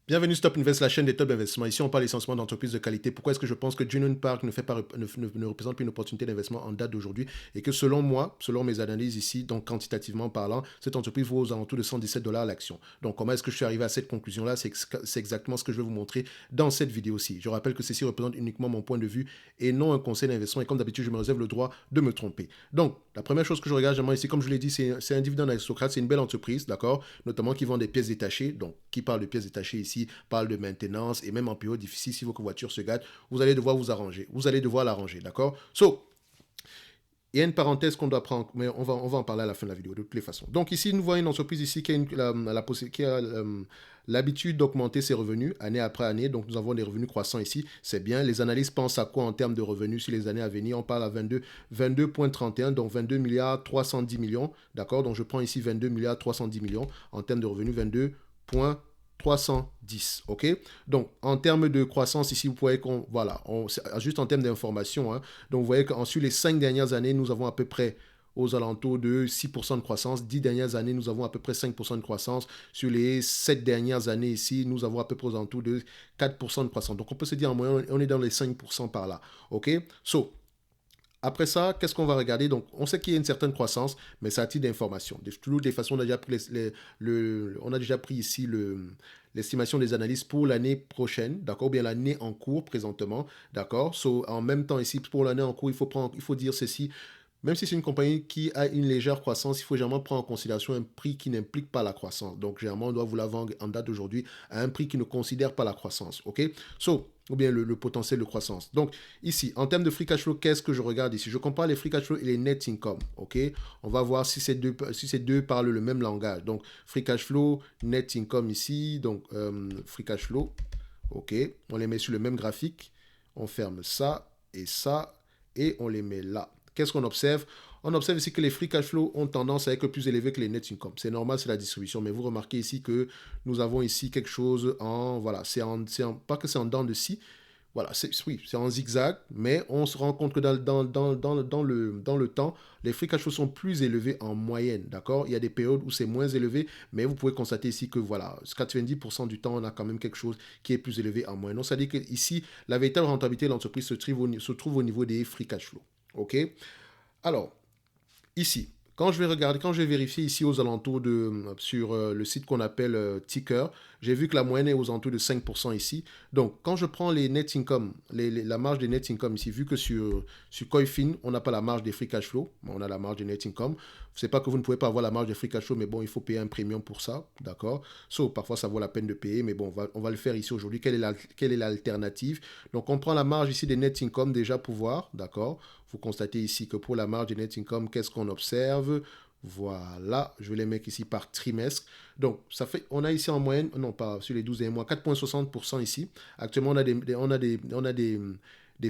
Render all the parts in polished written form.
Bienvenue Stop Invest, la chaîne des top d'investissement. Ici, on parle essentiellement d'entreprises de qualité. Pourquoi est-ce que je pense que Genuine Park ne représente plus une opportunité d'investissement en date d'aujourd'hui et que selon moi, selon mes analyses ici, donc quantitativement parlant, cette entreprise vaut aux alentours de 117 dollars l'action. Donc, comment est-ce que je suis arrivé à cette conclusion-là? C'est exactement ce que je vais vous montrer dans cette vidéo-ci. Je rappelle que ceci représente uniquement mon point de vue et non un conseil d'investissement. Et comme d'habitude, je me réserve le droit de me tromper. Donc, la première chose que je regarde généralement ici, comme je l'ai dit, c'est un dividende aristocrate, c'est une belle entreprise, d'accord? Notamment qui vend des pièces détachées. Donc, qui parle de pièces détachées ici, parle de maintenance et même en période difficile, si votre voiture se gâte, vous allez devoir vous arranger. Vous allez devoir l'arranger, d'accord? So, il y a une parenthèse qu'on doit prendre, mais on va en parler à la fin de la vidéo, de toutes les façons. Donc ici, nous voyons une entreprise ici qui a l'habitude d'augmenter ses revenus année après année. Donc nous avons des revenus croissants ici. C'est bien. Les analystes pensent à quoi en termes de revenus sur les années à venir? On parle à 22,31, donc 22 milliards 310 millions. D'accord? Donc je prends ici 22 milliards 310 millions en termes de revenus, 22,310, ok? Donc, en termes de croissance, ici, vous voyez qu'on, voilà, juste en termes d'information, hein, donc vous voyez qu'ensuite les 5 dernières années, nous avons à peu près aux alentours de 6% de croissance. 10 dernières années, nous avons à peu près 5% de croissance. Sur les 7 dernières années ici, nous avons à peu près aux alentours de 4% de croissance. Donc, on peut se dire en moyenne, on est dans les 5% par là, ok? So, après ça, qu'est-ce qu'on va regarder? Donc, on sait qu'il y a une certaine croissance, mais c'est à titre d'information. De toutes les façons, on a déjà pris, on a déjà pris ici l'estimation des analyses pour l'année prochaine, d'accord? Ou bien l'année en cours présentement, d'accord? So, en même temps, ici, pour l'année en cours, il faut dire ceci. Même si c'est une compagnie qui a une légère croissance, il faut généralement prendre en considération un prix qui n'implique pas la croissance. Donc, généralement, on doit vous la vendre en date d'aujourd'hui à un prix qui ne considère pas la croissance, ok? So, ou bien le potentiel de croissance. Donc, ici, en termes de free cash flow, qu'est-ce que je regarde ici? Je compare les free cash flow et les net income, ok? On va voir si ces deux parlent le même langage. Donc, free cash flow, net income ici, donc free cash flow, ok? On les met sur le même graphique, on ferme ça, et on les met là. Qu'est-ce qu'on observe? On observe ici que les free cash flow ont tendance à être plus élevés que les net income. C'est normal, c'est la distribution, mais vous remarquez ici que nous avons ici quelque chose en, voilà, pas que c'est en dents de scie, voilà, oui, c'est en zigzag, mais on se rend compte que dans le temps, les free cash flow sont plus élevés en moyenne, d'accord? Il y a des périodes où c'est moins élevé, mais vous pouvez constater ici que, voilà, 90% du temps, on a quand même quelque chose qui est plus élevé en moyenne. Donc, ça veut dire qu'ici, la véritable rentabilité de l'entreprise se trouve au niveau des free cash flow, ok? Alors, ici, quand je vais vérifier ici aux alentours sur le site qu'on appelle Ticker, j'ai vu que la moyenne est aux alentours de 5% ici. Donc, quand je prends les net income, la marge des net income ici, vu que sur Coifin, on n'a pas la marge des free cash flow, mais on a la marge des net income. C'est pas que vous ne pouvez pas avoir la marge des free cash flow, mais bon, il faut payer un premium pour ça, d'accord? So, parfois, ça vaut la peine de payer, mais bon, on va le faire ici aujourd'hui. Quelle est l'alternative? Donc, on prend la marge ici des net income déjà pour voir, d'accord? Vous constatez ici que pour la marge des net income, qu'est-ce qu'on observe? Voilà, je vais les mettre ici par trimestre. Donc, ça fait, on a ici en moyenne, non pas sur les 12 derniers mois, 4,60% ici. Actuellement, des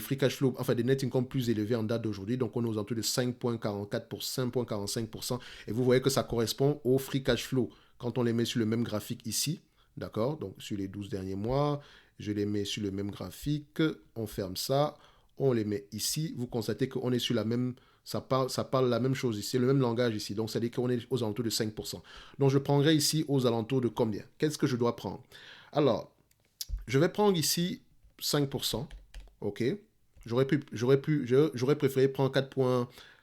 free cash flow, enfin des net income plus élevés en date d'aujourd'hui. Donc, on est aux alentours de 5,44 pour 5,45%. Et vous voyez que ça correspond au free cash flow quand on les met sur le même graphique ici. D'accord? Donc, sur les 12 derniers mois, je les mets sur le même graphique. On ferme ça. On les met ici. Vous constatez qu'on est sur la même, ça parle la même chose ici, c'est le même langage ici. Donc, ça dit qu'on est aux alentours de 5%. Donc, je prendrai ici aux alentours de combien? Qu'est-ce que je dois prendre? Alors, je vais prendre ici 5%. OK. J'aurais préféré prendre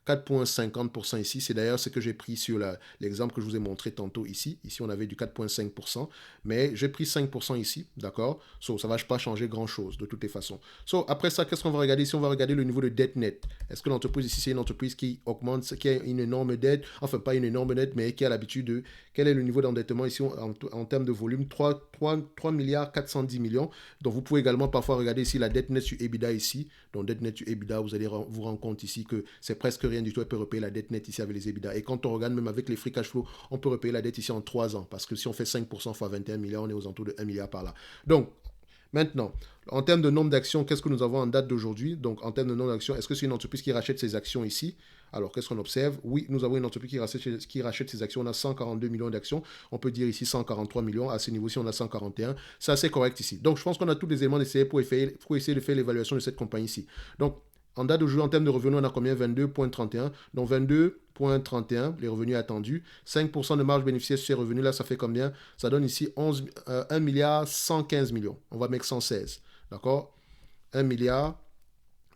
4,50% ici. C'est d'ailleurs ce que j'ai pris sur l'exemple que je vous ai montré tantôt ici. Ici, on avait du 4,5%. Mais j'ai pris 5% ici. D'accord? So, ça ne va pas changer grand-chose de toutes les façons. So, après ça, qu'est-ce qu'on va regarder ici? On va regarder le niveau de dette net. Est-ce que l'entreprise ici, c'est une entreprise qui augmente, qui a une énorme dette? Enfin, pas une énorme dette, mais qui a l'habitude de... Quel est le niveau d'endettement ici en termes de volume? 3 milliards 410 millions. Donc, vous pouvez également parfois regarder ici la dette nette sur EBITDA ici. Donc, dette nette sur EBITDA, vous allez vous rendre compte ici que c'est presque rien du tout. On peut repayer la dette nette ici avec les EBITDA. Et quand on regarde même avec les free cash flow, on peut repayer la dette ici en 3 ans. Parce que si on fait 5% fois 21 milliards, on est aux alentours de 1 milliard par là. Donc, maintenant, en termes de nombre d'actions, qu'est-ce que nous avons en date d'aujourd'hui? Donc, en termes de nombre d'actions, est-ce que c'est une entreprise qui rachète ses actions ici? Alors, qu'est-ce qu'on observe? Oui, nous avons une entreprise qui rachète ses actions. On a 142 millions d'actions. On peut dire ici 143 millions. À ce niveau-ci, on a 141. C'est assez correct ici. Donc, je pense qu'on a tous les éléments nécessaires pour essayer de faire l'évaluation de cette compagnie ici. Donc, en date d'aujourd'hui, en termes de revenus, on a combien? 22,31. Donc, 22 1,31, les revenus attendus. 5% de marge bénéficiaire sur ces revenus-là, ça fait combien? Ça donne ici 1 milliard 115 millions. On va mettre 116, d'accord? 1 milliard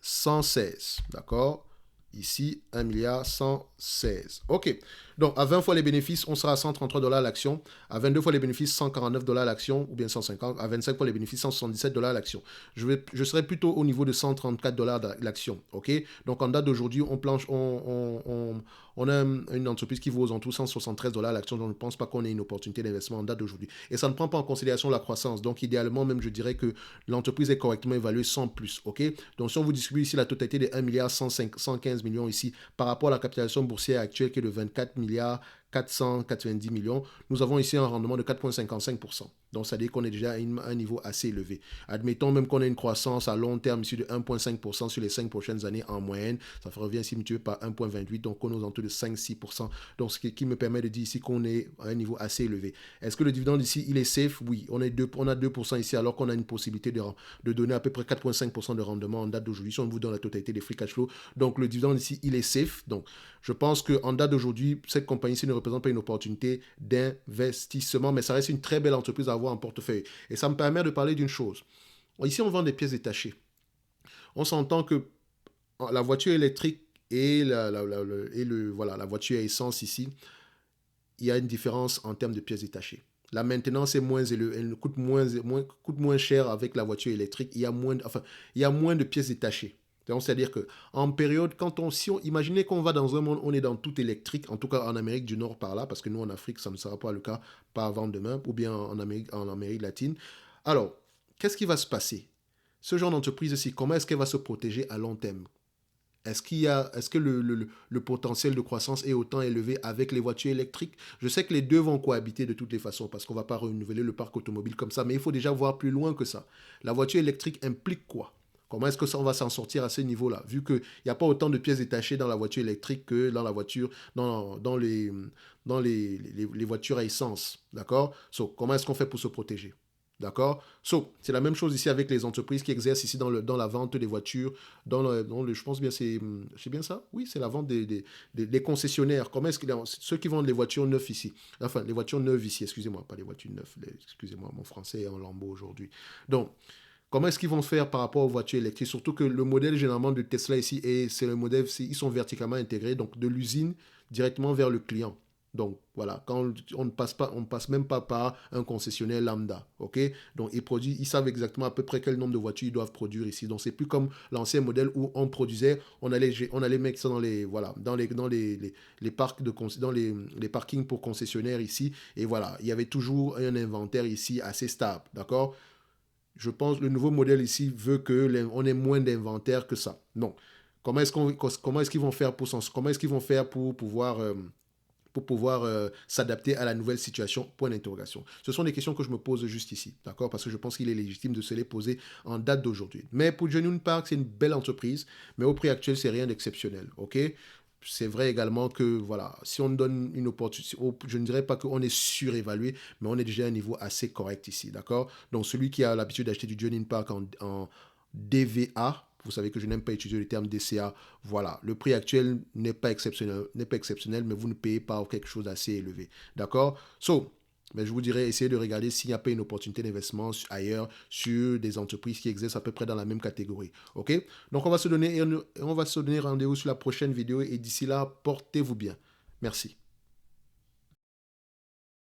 116, d'accord? Ici, 1 milliard 116. OK. Donc, à 20 fois les bénéfices, on sera à 133 dollars l'action. À 22 fois les bénéfices, 149 dollars l'action, ou bien 150. À 25 fois les bénéfices, 177 dollars l'action. Je serai plutôt au niveau de 134 dollars l'action. OK. Donc, en date d'aujourd'hui, on a une entreprise qui vaut aux alentours 173 dollars l'action. Donc, je ne pense pas qu'on ait une opportunité d'investissement en date d'aujourd'hui. Et ça ne prend pas en considération la croissance. Donc, idéalement, même, je dirais que l'entreprise est correctement évaluée sans plus. OK. Donc, si on vous distribue ici la totalité des 1 milliard 115 millions ici par rapport à la capitalisation boursière actuelle qui est de 24 milliards 490 millions, nous avons ici un rendement de 4,55%. Donc, ça veut dire qu'on est déjà à un niveau assez élevé. Admettons même qu'on ait une croissance à long terme ici de 1,5% sur les 5 prochaines années en moyenne. Ça revient ici multiplié par 1,28, donc on est aux alentours de 5-6%. Donc, ce qui me permet de dire ici qu'on est à un niveau assez élevé. Est-ce que le dividende ici, il est safe? Oui, on a 2% ici alors qu'on a une possibilité de donner à peu près 4,5% de rendement en date d'aujourd'hui si on vous donne la totalité des free cash flow. Donc, le dividende ici, il est safe. Donc, je pense qu'en date d'aujourd'hui, cette compagnie-ci ne représente pas une opportunité d'investissement, mais ça reste une très belle entreprise à avoir en portefeuille. Et ça me permet de parler d'une chose. Ici, on vend des pièces détachées. On s'entend que la voiture électrique et la voiture à essence ici, il y a une différence en termes de pièces détachées. La maintenance est moins élevée, elle coûte moins cher avec la voiture électrique. Il y a moins de pièces détachées. C'est-à-dire qu'en période, imaginez qu'on va dans un monde, on est dans tout électrique, en tout cas en Amérique du Nord par là, parce que nous en Afrique, ça ne sera pas le cas, pas avant demain, ou bien en Amérique latine. Alors, qu'est-ce qui va se passer? Ce genre d'entreprise ici, comment est-ce qu'elle va se protéger à long terme? Est-ce que le potentiel de croissance est autant élevé avec les voitures électriques? Je sais que les deux vont cohabiter de toutes les façons parce qu'on ne va pas renouveler le parc automobile comme ça, mais il faut déjà voir plus loin que ça. La voiture électrique implique quoi? Comment est-ce que ça on va s'en sortir à ce niveau-là? Vu qu'il n'y a pas autant de pièces détachées dans la voiture électrique que dans la voiture, dans les voitures à essence. D'accord? Comment est-ce qu'on fait pour se protéger? D'accord? C'est la même chose ici avec les entreprises qui exercent ici dans la vente des voitures, je pense bien, c'est bien ça? Oui, c'est la vente des concessionnaires. Comment est-ce que ceux qui vendent les voitures neuves ici, enfin, les voitures neuves ici, excusez-moi, pas les voitures neuves, excusez-moi, mon français est en lambeau aujourd'hui. Donc, comment est-ce qu'ils vont faire par rapport aux voitures électriques? Surtout que le modèle généralement de Tesla ici, c'est le modèle, ils sont verticalement intégrés, donc de l'usine directement vers le client. Donc voilà, quand on ne passe même pas par un concessionnaire lambda, ok? Donc ils savent exactement à peu près quel nombre de voitures ils doivent produire ici. Donc c'est plus comme l'ancien modèle où on produisait, on allait mettre ça dans les parcs dans les parkings pour concessionnaires ici, et voilà, il y avait toujours un inventaire ici assez stable, d'accord? Je pense que le nouveau modèle ici veut qu'on ait moins d'inventaire que ça. Non. Comment est-ce qu'ils vont faire pour pouvoir s'adapter à la nouvelle situation? Point d'interrogation. Ce sont des questions que je me pose juste ici, d'accord? Parce que je pense qu'il est légitime de se les poser en date d'aujourd'hui. Mais pour Genuine Park, c'est une belle entreprise, mais au prix actuel, c'est rien d'exceptionnel, ok? C'est vrai également que, voilà, si on donne une opportunité, je ne dirais pas qu'on est surévalué, mais on est déjà à un niveau assez correct ici, d'accord? Donc, celui qui a l'habitude d'acheter du Genuine Park en DVA, vous savez que je n'aime pas utiliser le terme DCA. Voilà, le prix actuel n'est pas exceptionnel, mais vous ne payez pas quelque chose d'assez élevé. D'accord? Mais je vous dirais, essayez de regarder s'il n'y a pas une opportunité d'investissement ailleurs sur des entreprises qui exercent à peu près dans la même catégorie. OK? Donc, on va se donner rendez-vous sur la prochaine vidéo et d'ici là, portez-vous bien. Merci.